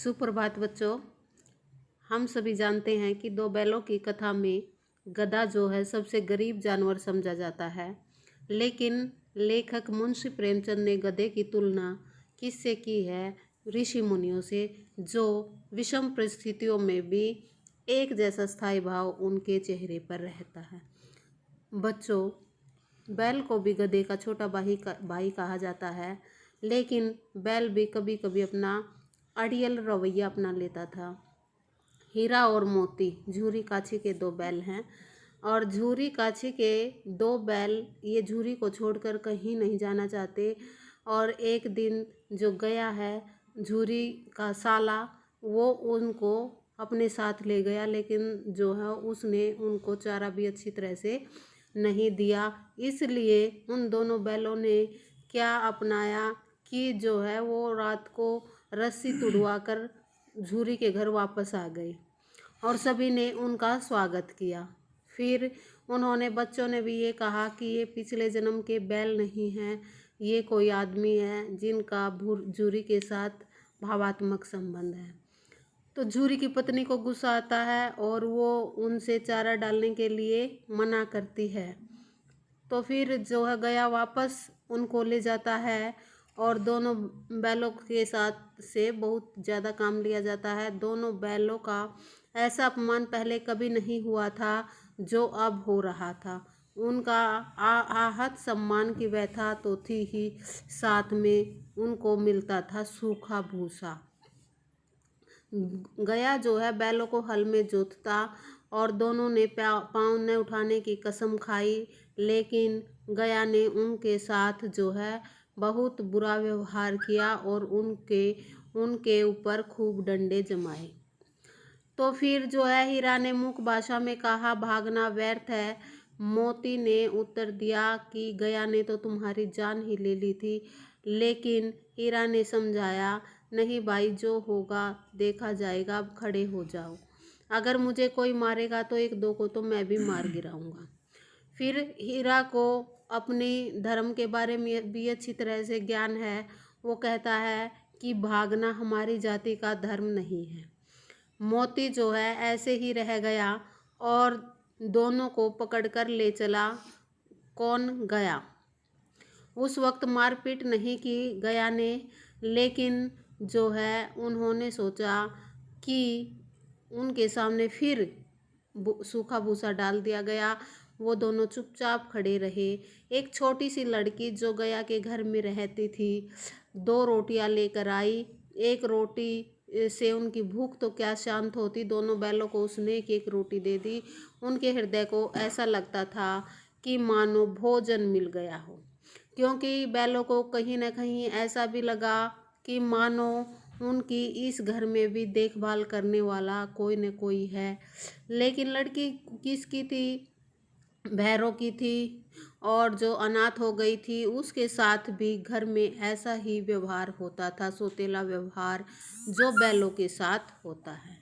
सुप्रभात बच्चों। हम सभी जानते हैं कि दो बैलों की कथा में गधा जो है सबसे गरीब जानवर समझा जाता है, लेकिन लेखक मुंशी प्रेमचंद ने गधे की तुलना किससे की है? ऋषि मुनियों से, जो विषम परिस्थितियों में भी एक जैसा स्थायी भाव उनके चेहरे पर रहता है। बच्चों, बैल को भी गधे का छोटा भाई कहा जाता है, लेकिन बैल भी कभी कभी अपना अड़ियल रवैया अपना लेता था। हीरा और मोती झूरी काछी के दो बैल हैं, और झूरी काछी के दो बैल ये झूरी को छोड़कर कहीं नहीं जाना चाहते। और एक दिन जो गया है झूरी का साला, वो उनको अपने साथ ले गया, लेकिन जो है उसने उनको चारा भी अच्छी तरह से नहीं दिया। इसलिए उन दोनों बैलों ने क्या अपनाया कि जो है वो रात को रस्सी तुड़वा कर झूरी के घर वापस आ गए और सभी ने उनका स्वागत किया। फिर उन्होंने बच्चों ने भी ये कहा कि ये पिछले जन्म के बैल नहीं हैं, ये कोई आदमी है जिनका झूरी के साथ भावात्मक संबंध है। तो झूरी की पत्नी को गुस्सा आता है और वो उनसे चारा डालने के लिए मना करती है। तो फिर जो है गया वापस उनको ले जाता है और दोनों बैलों के साथ से बहुत ज़्यादा काम लिया जाता है। दोनों बैलों का ऐसा अपमान पहले कभी नहीं हुआ था जो अब हो रहा था। उनका आहत सम्मान की व्यथा तो थी ही, साथ में उनको मिलता था सूखा भूसा। गया जो है बैलों को हल में जोतता और दोनों ने पाँव न उठाने की कसम खाई, लेकिन गया ने उनके साथ जो है बहुत बुरा व्यवहार किया और उनके ऊपर खूब डंडे जमाए। तो फिर जो है हीरा ने मुख भाषा में कहा, भागना व्यर्थ है। मोती ने उत्तर दिया कि गया ने तो तुम्हारी जान ही ले ली थी। लेकिन हीरा ने समझाया, नहीं भाई, जो होगा देखा जाएगा, अब खड़े हो जाओ। अगर मुझे कोई मारेगा तो एक दो को तो मैं भी मार गिराऊंगा। फिर हीरा को अपनी धर्म के बारे में भी अच्छी तरह से ज्ञान है। वो कहता है कि भागना हमारी जाति का धर्म नहीं है। मोती जो है ऐसे ही रह गया और दोनों को पकड़कर ले चला। कौन? गया। उस वक्त मारपीट नहीं की गया ने, लेकिन जो है उन्होंने सोचा कि उनके सामने फिर सूखा भूसा डाल दिया गया। वो दोनों चुपचाप खड़े रहे। एक छोटी सी लड़की जो गया के घर में रहती थी, दो रोटियां लेकर आई। एक रोटी से उनकी भूख तो क्या शांत होती। दोनों बैलों को उसने एक एक रोटी दे दी। उनके हृदय को ऐसा लगता था कि मानो भोजन मिल गया हो, क्योंकि बैलों को कहीं ना कहीं ऐसा भी लगा कि मानो उनकी इस घर में भी देखभाल करने वाला कोई न कोई है। लेकिन लड़की किसकी थी? भैरों की थी, और जो अनाथ हो गई थी उसके साथ भी घर में ऐसा ही व्यवहार होता था, सौतेला व्यवहार जो बैलों के साथ होता है।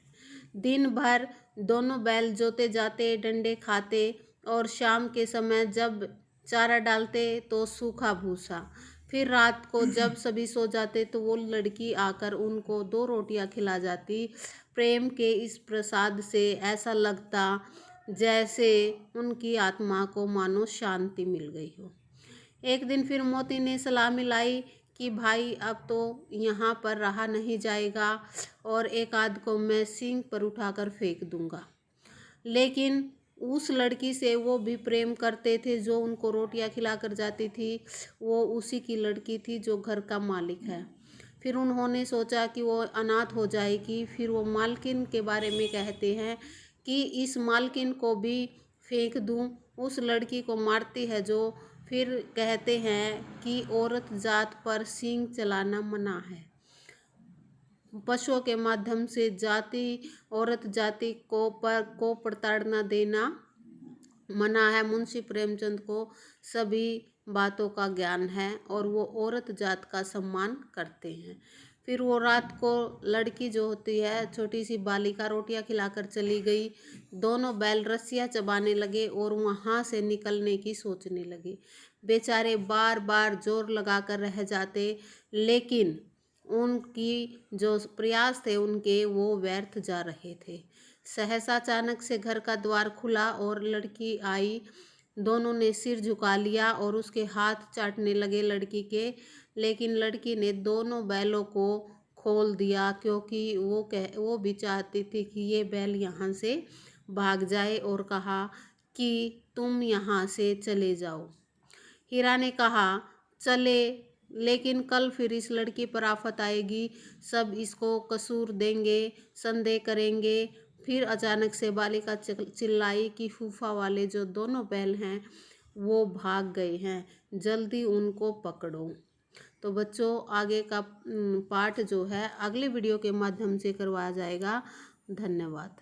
दिन भर दोनों बैल जोते जाते, डंडे खाते, और शाम के समय जब चारा डालते तो सूखा भूसा। फिर रात को जब सभी सो जाते तो वो लड़की आकर उनको दो रोटियां खिला जाती। प्रेम के इस प्रसाद से ऐसा लगता जैसे उनकी आत्मा को मानो शांति मिल गई हो। एक दिन फिर मोती ने सलाह मिलाई कि भाई, अब तो यहाँ पर रहा नहीं जाएगा और एक आध को मैं सींग पर उठाकर फेंक दूंगा। लेकिन उस लड़की से वो भी प्रेम करते थे जो उनको रोटियां खिलाकर जाती थी। वो उसी की लड़की थी जो घर का मालिक है। फिर उन्होंने सोचा कि वो अनाथ हो जाएगी। फिर वो मालकिन के बारे में कहते हैं कि इस मालकिन को भी फेंक दूं। उस लड़की को मारती है जो। फिर कहते हैं कि औरत जात पर सींग चलाना मना है। पशुओं के माध्यम से औरत जाति को प्रताड़ना देना मना है। मुंशी प्रेमचंद को सभी बातों का ज्ञान है और वो औरत जात का सम्मान करते हैं। फिर वो रात को लड़की जो होती है, छोटी सी बालिका, रोटियां खिलाकर चली गई। दोनों बैल रस्सियां चबाने लगे और वहां से निकलने की सोचने लगे। बेचारे बार बार जोर लगाकर रह जाते, लेकिन उनकी जो प्रयास थे उनके वो व्यर्थ जा रहे थे। सहसा अचानक से घर का द्वार खुला और लड़की आई। दोनों ने सिर झुका लिया और उसके हाथ चाटने लगे लड़की के, लेकिन लड़की ने दोनों बैलों को खोल दिया, क्योंकि वो भी चाहती थी कि ये बैल यहाँ से भाग जाए, और कहा कि तुम यहाँ से चले जाओ। हीरा ने कहा चले, लेकिन कल फिर इस लड़की पर आफत आएगी, सब इसको कसूर देंगे, संदेह करेंगे। फिर अचानक से बालिका चिल्लाई कि फूफा वाले जो दोनों बैल हैं वो भाग गए हैं, जल्दी उनको पकड़ो। तो बच्चों, आगे का पार्ट जो है अगले वीडियो के माध्यम से करवाया जाएगा। धन्यवाद।